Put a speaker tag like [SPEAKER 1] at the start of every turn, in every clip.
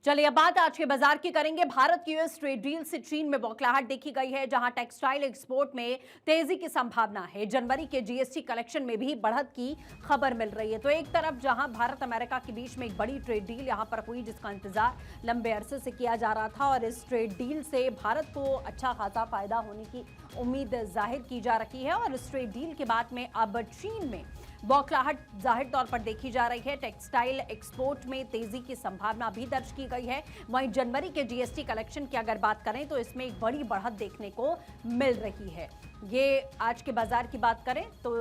[SPEAKER 1] चलिए अब बात आज के बाजार की करेंगे। भारत की यूएस ट्रेड डील से चीन में बौखलाहट देखी गई है, जहां टेक्सटाइल एक्सपोर्ट में तेजी की संभावना है। जनवरी के जीएसटी कलेक्शन में भी बढ़त की खबर मिल रही है। तो एक तरफ जहां भारत अमेरिका के बीच में एक बड़ी ट्रेड डील यहां पर हुई, जिसका इंतजार लंबे अरसे से किया जा रहा था, और इस ट्रेड डील से भारत को अच्छा खासा फायदा होने की उम्मीद जाहिर की जा रही है। और इस ट्रेड डील के बाद में अब चीन में बौखलाहट जाहिर तौर पर देखी जा रही है। टेक्सटाइल एक्सपोर्ट में तेजी की संभावना भी दर्ज की गई है। वहीं जनवरी के जीएसटी कलेक्शन की अगर बात करें तो इसमें एक बड़ी बढ़त देखने को मिल रही है। ये आज के बाजार की बात करें तो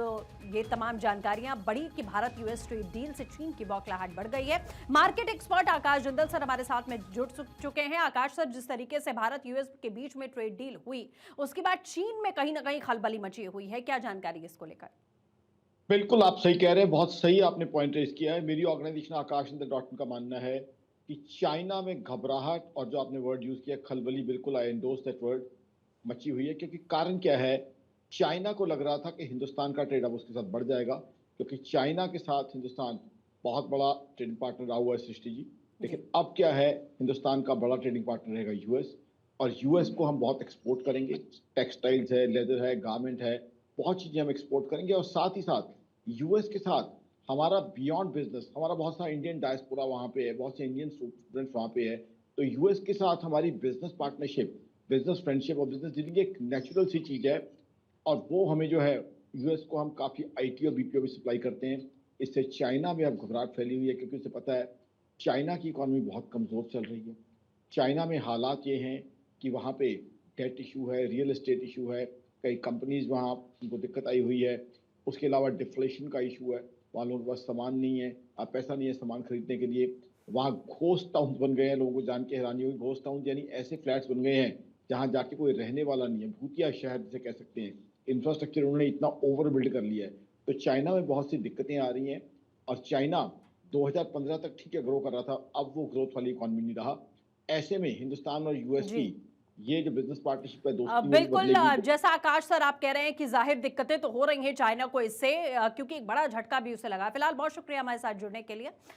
[SPEAKER 1] ये तमाम जानकारियां बड़ी कि भारत यूएस ट्रेड डील से चीन की बौखलाहट बढ़ गई है। मार्केट एक्सपर्ट आकाश जिंदल सर हमारे साथ में जुड़ चुके हैं। आकाश सर, जिस तरीके से भारत यूएस के बीच में ट्रेड डील हुई, उसके बाद चीन में कहीं ना कहीं खलबली मची हुई है, क्या जानकारी इसको लेकर?
[SPEAKER 2] बिल्कुल आप सही कह रहे हैं। बहुत सही आपने पॉइंट रेज किया है। मेरी organization Akash Inder dot in का मानना है कि चाइना में घबराहट और जो आपने वर्ड यूज किया खलबली, बिल्कुल आई एंडोर्स दैट वर्ड, मची हुई है। क्योंकि कारण क्या है, चाइना को लग रहा था कि हिंदुस्तान का ट्रेड अब उसके साथ बढ़ जाएगा, क्योंकि चाइना के साथ हिंदुस्तान बहुत बड़ा ट्रेडिंग पार्टनर रहा हुआ है, सृष्टि जी।
[SPEAKER 1] जी।
[SPEAKER 2] लेकिन अब क्या है, हिंदुस्तान का बड़ा ट्रेडिंग पार्टनर रहेगा यूएस। और यूएस को हम बहुत एक्सपोर्ट करेंगे। टेक्सटाइल्स है, लेदर है, गारमेंट है, बहुत चीजें हम एक्सपोर्ट करेंगे। और साथ ही साथ यूएस के साथ हमारा बियॉन्ड बिजनेस, हमारा बहुत सारा इंडियन डायस्पोरा वहाँ पे है, बहुत से इंडियन स्टूडेंट्स वहाँ पे है। तो यूएस के साथ हमारी बिजनेस पार्टनरशिप, बिजनेस फ्रेंडशिप और बिजनेस डीलिंग एक नेचुरल सी चीज है। और वो हमें जो है, यूएस को हम काफी आईटी और बीपीओ भी सप्लाई करते हैं। इससे चाइना में अब घबराहट फैली हुई है, क्योंकि उसे पता है चाइना की इकोनॉमी बहुत कमजोर चल रही है। चाइना में हालात ये हैं कि वहाँ पे डेट इशू है, रियल एस्टेट इशू है, कई कंपनीज वहाँ उनको दिक्कत आई हुई है। उसके अलावा डिफ्लेशन का इशू है, वहाँ लोगों के पास सामान नहीं है, अब पैसा नहीं है सामान खरीदने के लिए। वहाँ घोस्ट टाउन बन गए हैं, लोगों को जान के हैरानी होगी। घोस्ट टाउन यानी ऐसे फ्लैट्स बन गए हैं जहाँ जाके कोई रहने वाला नहीं है, भूतिया शहर जिसे कह सकते हैं। इंफ्रास्ट्रक्चर उन्होंने इतना ओवर बिल्ड कर लिया है। तो चाइना में बहुत सी दिक्कतें आ रही हैं। और चाइना 2015 तक ठीक है ग्रो कर रहा था, अब वो ग्रोथ वाली इकॉनमी नहीं रहा। ऐसे में हिंदुस्तान और यूएस
[SPEAKER 1] जी।
[SPEAKER 2] की ये जो बिजनेस पार्टनरशिप है, दोस्ती वो भी
[SPEAKER 1] बिल्कुल,
[SPEAKER 2] बदलेगी।
[SPEAKER 1] जैसा आकाश सर आप कह रहे हैं कि जाहिर दिक्कतें तो हो रही हैं चाइना को इससे, क्योंकि एक बड़ा झटका भी उसे लगा। फिलहाल बहुत शुक्रिया हमारे साथ जुड़ने के लिए।